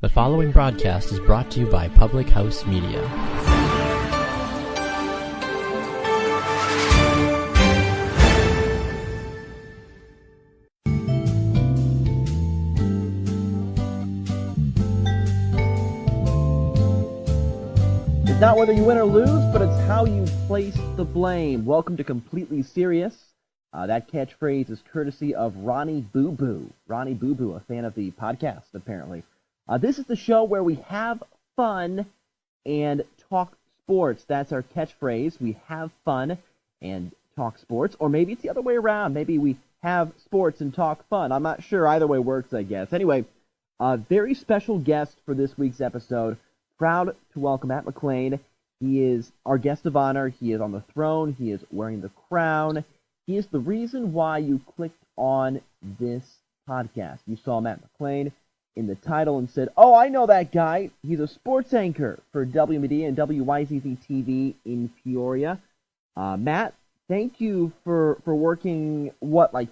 The following broadcast is brought to you by Public House Media. It's not whether you win or lose, but it's how you place the blame. Welcome to Completely Serious. That catchphrase is courtesy of Ronnie Boo Boo. Ronnie Boo Boo, a fan of the podcast, apparently. This is the show where we have fun and talk sports. That's our catchphrase. We have fun and talk sports. Or maybe it's the other way around. Maybe we have sports and talk fun. I'm not sure. Either way works, I guess. Anyway, a very special guest for this week's episode. Proud to welcome Matt McClain. He is our guest of honor. He is on the throne. He is wearing the crown. He is the reason why you clicked on this podcast. You saw Matt McClain in the title and said, "Oh, I know that guy. He's a sports anchor for WMBD and WYZZ TV in Peoria." Matt, thank you for working,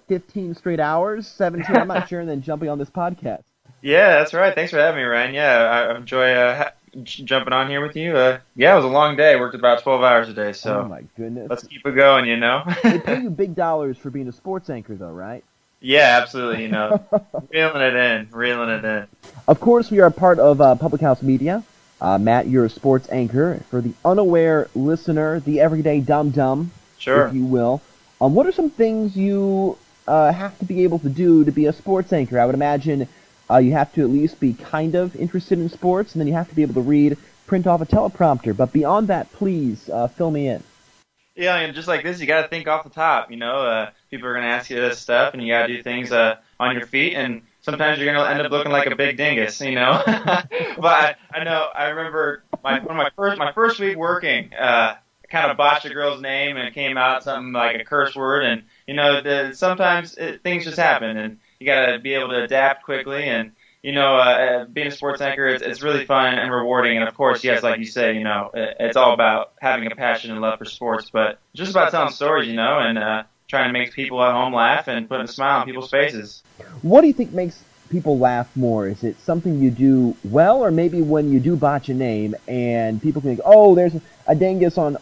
15 straight hours? 17, I'm not sure, and then jumping on this podcast. Yeah, that's right. Thanks for having me, Ryan. Yeah, I enjoy jumping on here with you. Yeah, it was a long day. I worked about 12 hours a day, so oh my goodness. Let's keep it going, you know. They pay you big dollars for being a sports anchor, though, right? Yeah, absolutely, you know. reeling it in. Of course, we are part of Public House Media. Matt, you're a sports anchor. For the unaware listener, the everyday dum-dum, sure, if you will, what are some things you have to be able to do to be a sports anchor? I would imagine you have to at least be kind of interested in sports, and then you have to be able to print off a teleprompter. But beyond that, please fill me in. Yeah, and just like this, you got to think off the top. You know, people are going to ask you this stuff, and you got to do things on your feet, and sometimes you're going to end up looking like a big dingus, you know. But I know I remember my first week working. I kind of botched a girl's name, and it came out something like a curse word, and you know, sometimes things just happen, and you got to be able to adapt quickly, and you know, being a sports anchor, it's really fun and rewarding, and of course, yes, like you say, you know, it's all about having a passion and love for sports, but just about telling stories, you know, and trying to make people at home laugh and putting a smile on people's faces. What do you think makes people laugh more? Is it something you do well, or maybe when you do botch a name and people think, oh, there's a dingus on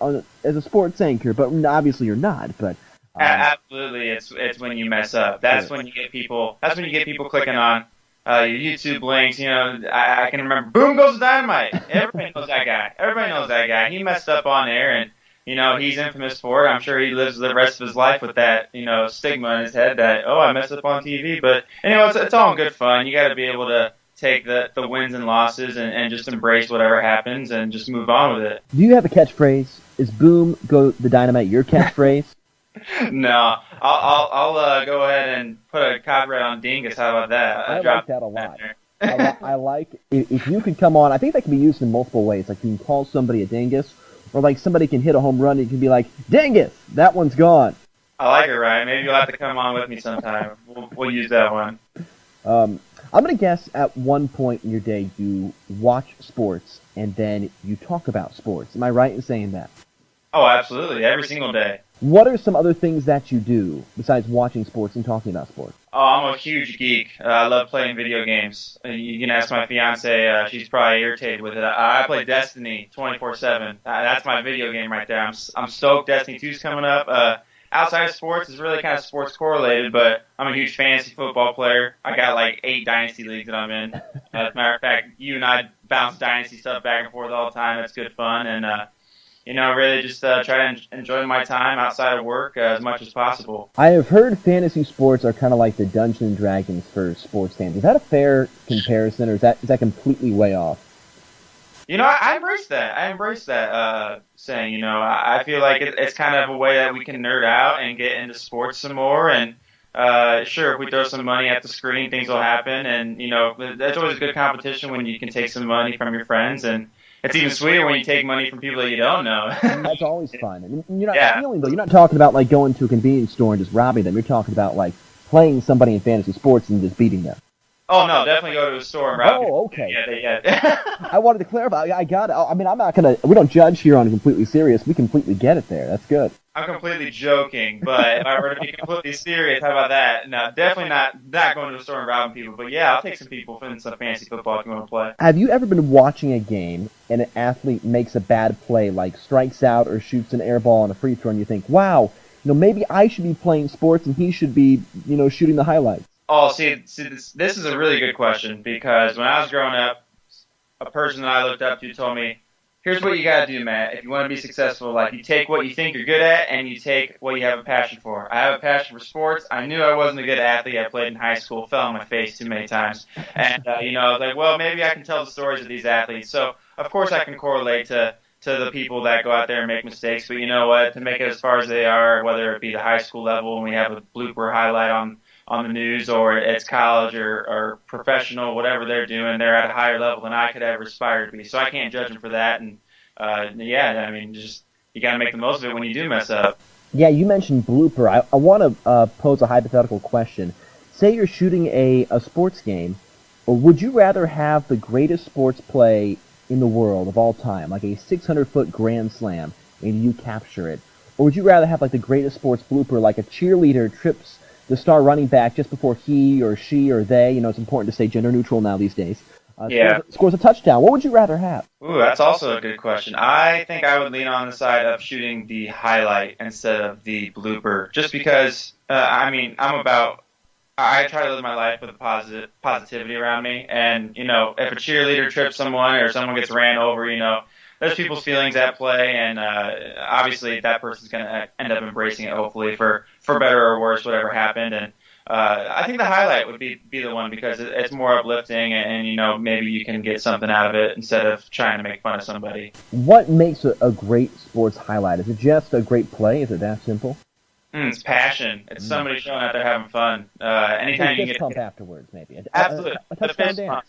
as a sports anchor, but obviously you're not, but... Absolutely, it's when you mess up. That's when you get people. That's when you get people clicking on your YouTube links. You know, I can remember. Boom goes dynamite. Everybody knows that guy. He messed up on there, and you know he's infamous for it. I'm sure he lives the rest of his life with that, you know, stigma in his head that I messed up on TV. But anyway, it's all in good fun. You got to be able to take the wins and losses and just embrace whatever happens and just move on with it. Do you have a catchphrase? Is "Boom go the dynamite" your catchphrase? No, I'll go ahead and put a copyright on dingus. How about that? I like that a lot. I like if you could come on. I think that can be used in multiple ways. Like you can call somebody a dingus, or like somebody can hit a home run and you can be like, dingus, that one's gone. I like it, Ryan. Maybe you'll have to come on with me sometime. We'll use that one. I'm going to guess at one point in your day you watch sports and then you talk about sports. Am I right in saying that? Oh, absolutely. Every single day. What are some other things that you do besides watching sports and talking about sports? Oh, I'm a huge geek. I love playing video games. You can ask my fiance. She's probably irritated with it. I play Destiny 24/7. That's my video game right there. I'm stoked. Destiny 2's coming up. Outside of sports, it's really kind of sports correlated, but I'm a huge fantasy football player. I got like 8 dynasty leagues that I'm in. As a matter of fact, you and I bounce dynasty stuff back and forth all the time. It's good fun, and you know, really just try to enjoy my time outside of work as much as possible. I have heard fantasy sports are kind of like the Dungeons and Dragons for sports fans. Is that a fair comparison, or is that completely way off? You know, I embrace that saying, you know, I feel like it's kind of a way that we can nerd out and get into sports some more. And sure, if we throw some money at the screen, things will happen. And, you know, that's always a good competition when you can take some money from your friends. And it's even sweeter when you take money from people that you don't know. That's always fun. And you're not stealing, though. You're not talking about, like, going to a convenience store and just robbing them. You're talking about, like, playing somebody in fantasy sports and just beating them. Oh no, definitely go to a store and rob people. Oh, okay. Yeah. I wanted to clarify. I got it. I mean, I'm not gonna. We don't judge here on Completely Serious. We completely get it there. That's good. I'm completely joking, but if I were to be completely serious, how about that? No, definitely not going to the store and robbing people. But yeah, I'll take some people in some fantasy football if you want to play. Have you ever been watching a game and an athlete makes a bad play, like strikes out or shoots an air ball on a free throw, and you think, wow, maybe I should be playing sports and he should be, shooting the highlights? Oh, see, this is a really good question because when I was growing up, a person that I looked up to told me, here's what you got to do, Matt. If you want to be successful, like you take what you think you're good at and you take what you have a passion for. I have a passion for sports. I knew I wasn't a good athlete. I played in high school, fell on my face too many times. And, I was like, well, maybe I can tell the stories of these athletes. So, of course, I can correlate to the people that go out there and make mistakes. But you know what? To make it as far as they are, whether it be the high school level and we have a blooper highlight on the news, or it's college or professional, whatever they're doing, they're at a higher level than I could ever aspire to be. So I can't judge them for that. And just you got to make the most of it when you do mess up. Yeah, you mentioned blooper. I want to pose a hypothetical question. Say you're shooting a sports game, or would you rather have the greatest sports play in the world of all time, like a 600-foot grand slam, and you capture it? Or would you rather have like the greatest sports blooper, like a cheerleader trips the star running back just before he or she or they, it's important to stay gender neutral now these days, scores a touchdown? What would you rather have? Ooh, that's also a good question. I think I would lean on the side of shooting the highlight instead of the blooper, just because, I try to live my life with a positivity around me, and, if a cheerleader trips someone or someone gets ran over, there's people's feelings at play, and obviously that person's going to end up embracing it, hopefully, for better or worse, whatever happened. And I think the highlight would be the one because it's more uplifting, and maybe you can get something out of it instead of trying to make fun of somebody. What makes a great sports highlight? Is it just a great play? Is it that simple? It's passion. It's somebody showing out there having fun. Anytime you can get pump afterwards, maybe. Absolutely. A touchdown dance.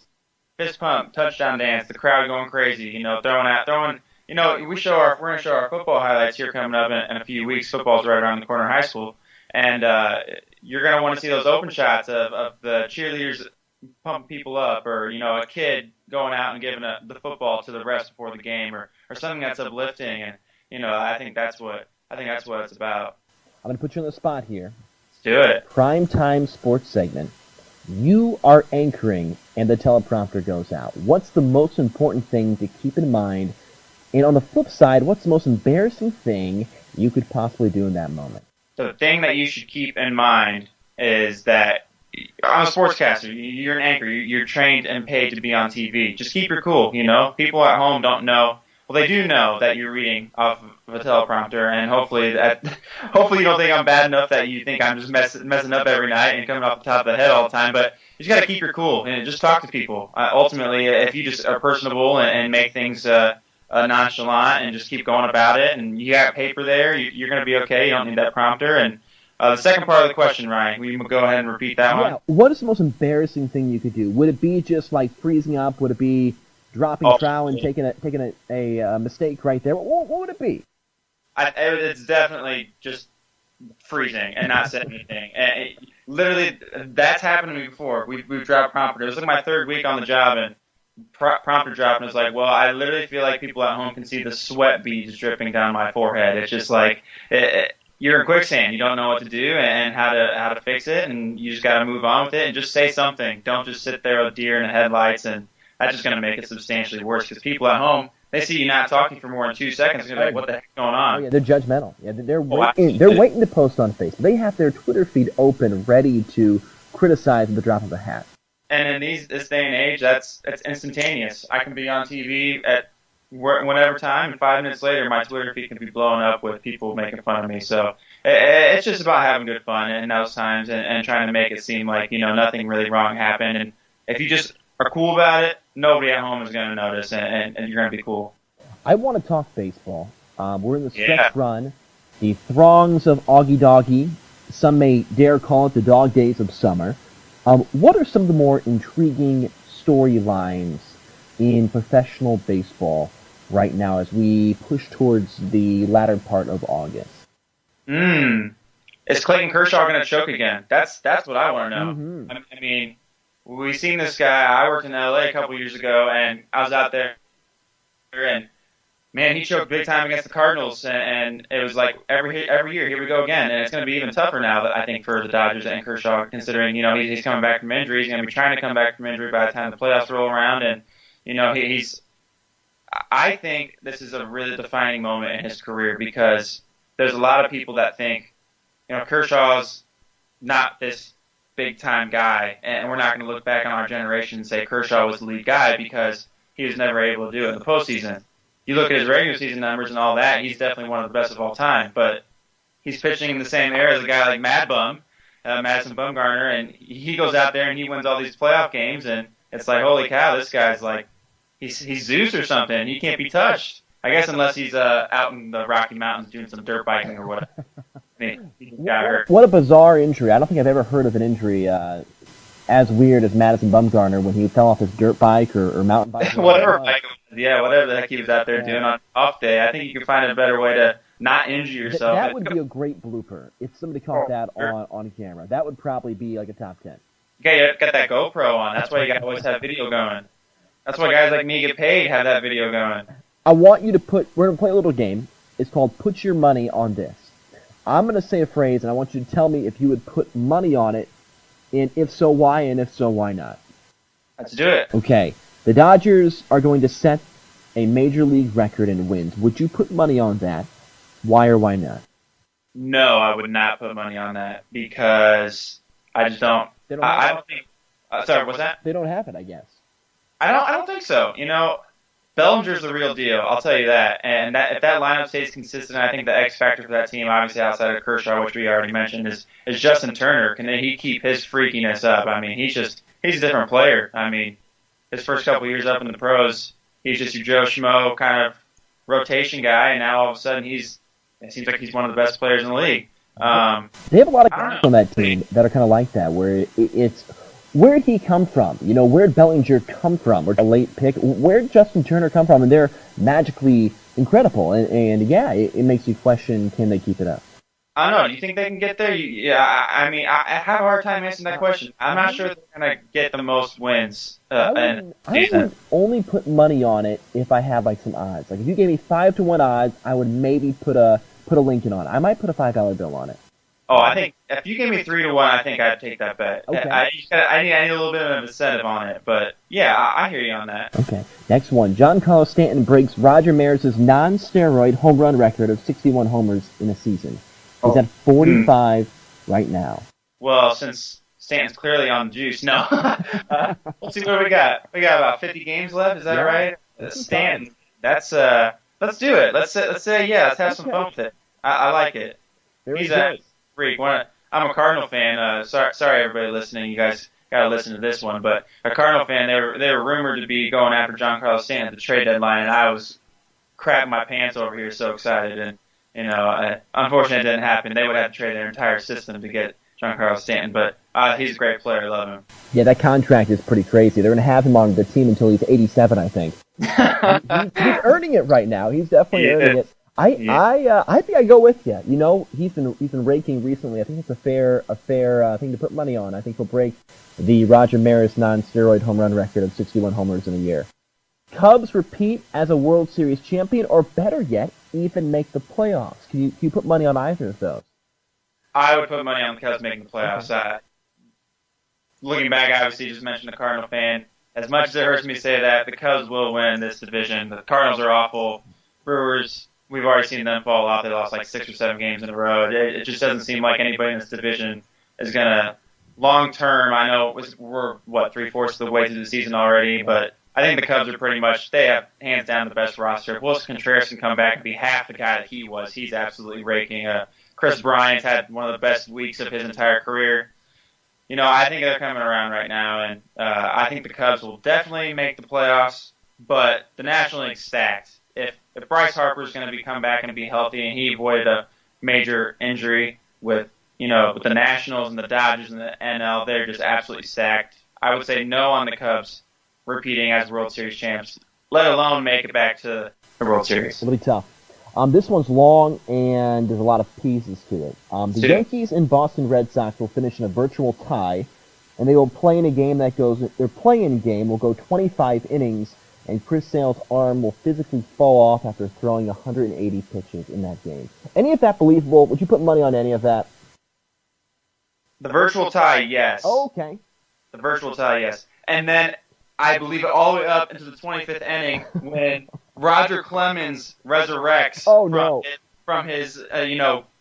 Fist pump, touchdown dance, the crowd going crazy, throwing. We're going to show our football highlights here coming up in a few weeks. Football's right around the corner of high school, and you're going to want to see those open shots of the cheerleaders pumping people up, or a kid going out and giving the football to the refs before the game, or something that's uplifting. And I think that's what it's about. I'm going to put you on the spot here. Let's do it. Prime time sports segment. You are anchoring, and the teleprompter goes out. What's the most important thing to keep in mind? And on the flip side, what's the most embarrassing thing you could possibly do in that moment? So the thing that you should keep in mind is that I'm a sportscaster. You're an anchor. You're trained and paid to be on TV. Just keep your cool, People at home don't know. Well, they do know that you're reading off of a teleprompter, and hopefully you don't think I'm bad enough that you think I'm just messing up every night and coming off the top of the head all the time. But you just got to keep your cool and just talk to people. Ultimately, if you just are personable and make things nonchalant and just keep going about it, and you got paper there, you're going to be okay. You don't need that prompter. And the second part of the question, Ryan, will you go ahead and repeat that one? What is the most embarrassing thing you could do? Would it be just like freezing up? Would it be dropping trowel and taking a mistake right there? What would it be? It's definitely just freezing and not saying anything. And literally, that's happened to me before. We've dropped prompter. It was like my third week on the job, and prompter dropped, and it was like, well, I literally feel like people at home can see the sweat beads dripping down my forehead. It's just like you're in quicksand. You don't know what to do and how to fix it, and you just got to move on with it and just say something. Don't just sit there with deer in the headlights, and that's just going to make it substantially worse because people at home, they see you not talking for more than 2 seconds. They're like, what the heck's going on? Oh, yeah, they're judgmental. Yeah, they're waiting to post on Facebook. They have their Twitter feed open, ready to criticize at the drop of a hat. And in this day and age, that's instantaneous. I can be on TV at whatever time, and 5 minutes later, my Twitter feed can be blown up with people making fun of me. So it's just about having good fun in those times and trying to make it seem like nothing really wrong happened. And if you just are cool about it, nobody at home is going to notice, and you're going to be cool. I want to talk baseball. We're in the stretch run. The throngs of Augie Doggy, some may dare call it the dog days of summer. What are some of the more intriguing storylines in professional baseball right now as we push towards the latter part of August? Is Clayton Kershaw going to choke again? That's what I want to know. Mm-hmm. I mean, we seen this guy. I worked in LA a couple years ago, and I was out there, and man, he choked big time against the Cardinals, and it was like every year, here we go again, and it's going to be even tougher now, that I think, for the Dodgers and Kershaw, considering he's coming back from injury. He's going to be trying to come back from injury by the time the playoffs roll around, and he's. I think this is a really defining moment in his career, because there's a lot of people that think, Kershaw's not this big-time guy, and we're not going to look back on our generation and say Kershaw was the lead guy, because he was never able to do it in the postseason. You look at his regular season numbers and all that, he's definitely one of the best of all time, but he's pitching in the same era as a guy like Madison Bumgarner, and he goes out there and he wins all these playoff games, and it's like, holy cow, this guy's like, he's Zeus or something. He can't be touched. I guess unless he's out in the Rocky Mountains doing some dirt biking or whatever. He got hurt. What a bizarre injury. I don't think I've ever heard of an injury as weird as Madison Bumgarner when he fell off his dirt bike or mountain bike. Whatever the heck he was out there doing on off day. I think you can find a better way to not injure yourself. That would be a great blooper if somebody caught that on camera. That would probably be like a top 10. Okay, you got that GoPro on. That's why you got to always have video going. That's why guys like me get paid, have that video going. I want you to we're going to play a little game. It's called Put Your Money on This. I'm going to say a phrase, and I want you to tell me if you would put money on it, and if so, why, and if so, why not. Let's do it. Okay. The Dodgers are going to set a major league record in wins. Would you put money on that? Why or why not? No, I would not put money on that, because I just don't. I don't think. Sorry, what's that? They don't have it, I guess. I don't think so. Bellinger's the real deal. I'll tell you that. And if that lineup stays consistent, I think the X factor for that team, obviously outside of Kershaw, which we already mentioned, is Justin Turner. Can he keep his freakiness up? I mean, he's a different player. I mean, his first couple years up in the pros, he's just your Joe Schmo kind of rotation guy, and now all of a sudden it seems like he's one of the best players in the league. They have a lot of guys on that team that are kind of like that, where it's. Where'd he come from? Where'd Bellinger come from? Or a late pick? Where'd Justin Turner come from? And they're magically incredible. And yeah, it makes you question, can they keep it up? I don't know. Do you think they can get there? I mean, I have a hard time answering that question. I'm not sure if they're going to get the most wins. I would only put money on it if I have some odds. Like if you gave me 5-1 odds, I would maybe put a Lincoln on it. I might put a $5 bill on it. Oh, I think if you gave me 3-1, I think I'd take that bet. Okay. I need a little bit of an incentive on it, but yeah, I hear you on that. Okay. Next one. Giancarlo Stanton breaks Roger Maris's non-steroid home run record of 61 homers in a season. He's at 45 right now. Well, since Stanton's clearly on the juice, no. Let's see what we got. We got about 50 games left. Is that right? Stanton. That's let's do it. Let's say yeah. Let's have some fun with it. I like it. He's a freak. I'm a Cardinal fan. Sorry, everybody listening. You guys got to listen to this one. But a Cardinal fan, they were rumored to be going after Giancarlo Stanton at the trade deadline, and I was crapping my pants over here, so excited. And unfortunately, it didn't happen. They would have to trade their entire system to get Giancarlo Stanton. But he's a great player. I love him. Yeah, that contract is pretty crazy. They're going to have him on the team until he's 87, I think. He's earning it right now. He's definitely earning it. I think I go with you. He's been raking recently. I think it's a fair thing to put money on. I think he'll break the Roger Maris non-steroid home run record of 61 homers in a year. Cubs repeat as a World Series champion, or better yet, even make the playoffs. Can you put money on either of those? I would put money on the Cubs making the playoffs. Okay. Looking back, obviously, you just mentioned the Cardinal fan. As much as it hurts me to say that, the Cubs will win this division. The Cardinals are awful. Brewers, we've already seen them fall off. They lost 6 or 7 games in a row. It just doesn't seem like anybody in this division is going to, long term, I know we're, 3/4 of the way through the season already, but I think the Cubs are pretty much, they have hands down the best roster. If Wilson Contreras can come back and be half the guy that he was, he's absolutely raking. Chris Bryant's had one of the best weeks of his entire career. I think they're coming around right now, and I think the Cubs will definitely make the playoffs, but the National League's stacked. If Bryce Harper's going to come back and be healthy, and he avoided a major injury with the Nationals and the Dodgers and the NL, they're just absolutely stacked. I would say no on the Cubs repeating as World Series champs, let alone make it back to the World Series. It'll be tough. This one's long, and there's a lot of pieces to it. The Yankees and Boston Red Sox will finish in a virtual tie and they will play in a game that goes. Their play-in game will go 25 innings, and Chris Sale's arm will physically fall off after throwing 180 pitches in that game. Any of that believable? Would you put money on any of that? The virtual tie, yes. Oh, okay. The virtual tie, yes. And then I believe it all the way up into the 25th inning when Roger Clemens resurrects from his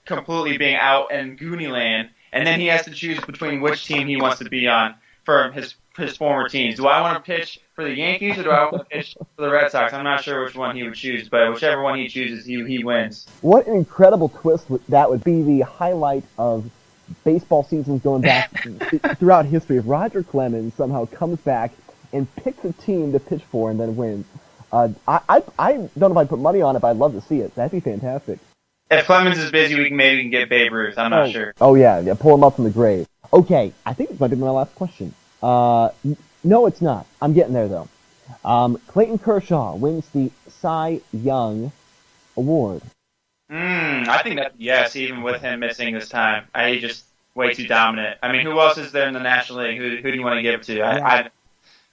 completely being out in Goonie land, and then he has to choose between which team he wants to be on for his former teams. Do I want to pitch for the Yankees or do I want to pitch for the Red Sox? I'm not sure which one he would choose, but whichever one he chooses, he wins. What an incredible twist that would be, the highlight of baseball seasons going back throughout history. If Roger Clemens somehow comes back and picks a team to pitch for and then wins. I don't know if I'd put money on it, but I'd love to see it. That'd be fantastic. If Clemens is busy, maybe we can get Babe Ruth. I'm not sure. Oh, yeah, pull him up from the grave. Okay, I think this might be my last question. No, it's not. I'm getting there, though. Clayton Kershaw wins the Cy Young Award. I think that, yes, even with him missing this time. He's just way too dominant. I mean, who else is there in the National League? Who do you want to give it to?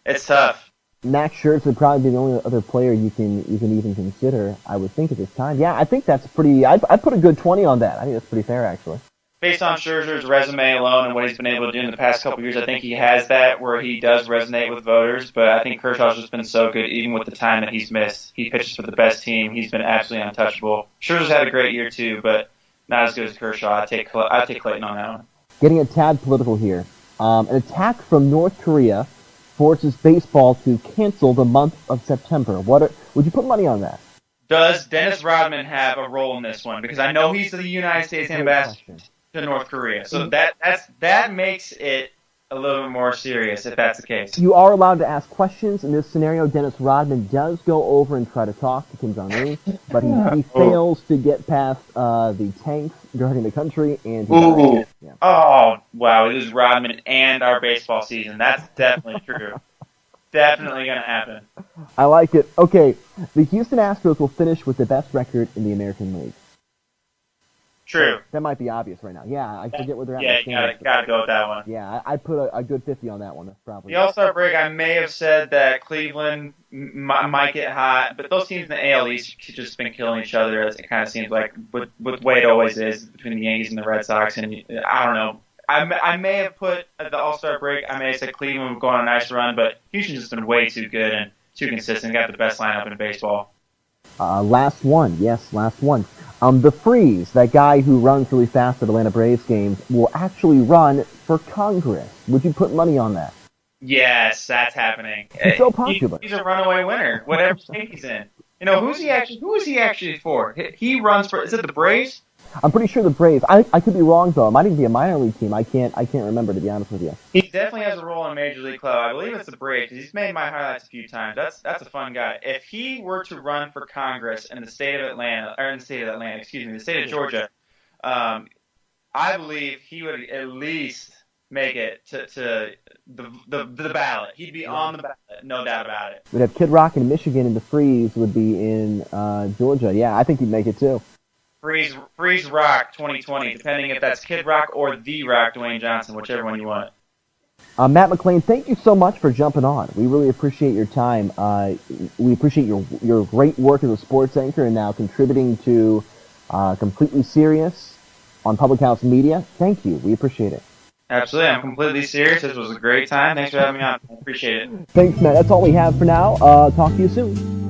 It's tough. Max Scherzer would probably be the only other player you can even consider, I would think, at this time. Yeah, I think that's pretty... I'd put a good 20 on that. I think that's pretty fair, actually. Based on Scherzer's resume alone and what he's been able to do in the past couple of years, I think he has that where he does resonate with voters, but I think Kershaw's just been so good even with the time that he's missed. He pitches for the best team. He's been absolutely untouchable. Scherzer's had a great year too, but not as good as Kershaw. I'd take Clayton on that one. Getting a tad political here. An attack from North Korea forces baseball to cancel the month of September. Would you put money on that? Does Dennis Rodman have a role in this one? Because I know he's the United States ambassador to North Korea. So that makes it a little bit more serious if that's the case. You are allowed to ask questions. In this scenario, Dennis Rodman does go over and try to talk to Kim Jong-un, but he fails to get past the tanks guarding the country, and he dies. Yeah. Oh, wow. It is Rodman and our baseball season. That's definitely true. Definitely going to happen. I like it. Okay, the Houston Astros will finish with the best record in the American League. True. That might be obvious right now. Yeah, I forget where they're at. Yeah, you gotta go with that one. Yeah, I'd put a good 50 on that one. That's probably the All-Star break. I may have said that Cleveland might get hot, but those teams in the AL East have just been killing each other, as it kind of seems like with the way it always is between the Yankees and the Red Sox. And I don't know. I may have put the All-Star break. I may have said Cleveland would go on a nice run, but Houston's just been way too good and too consistent. Got the best lineup in baseball. Last one. Yes, last one. The Freeze, that guy who runs really fast at Atlanta Braves games, will actually run for Congress. Would you put money on that? Yes, that's happening. He's so popular. He's a runaway winner, whatever state he's in. You know, who is he actually for? He runs for, is it the Braves? I'm pretty sure the Braves. I could be wrong, though. It might even be a minor league team. I can't remember, to be honest with you. He definitely has a role in a Major League club. I believe it's the Braves, because he's made my highlights a few times. That's a fun guy. If he were to run for Congress in the state of the state of Georgia, I believe he would at least make it to the ballot. He'd be on the ballot, no doubt about it. We'd have Kid Rock in Michigan, and the Freeze would be in Georgia. Yeah, I think he'd make it, too. Freeze Rock 2020, depending if that's Kid Rock or The Rock, Dwayne Johnson, whichever one you want. Matt McClain, thank you so much for jumping on. We really appreciate your time. We appreciate your great work as a sports anchor and now contributing to Completely Serious on Public House Media. Thank you. We appreciate it. Absolutely. I'm completely serious. This was a great time. Thanks for having me on. I appreciate it. Thanks, Matt. That's all we have for now. Talk to you soon.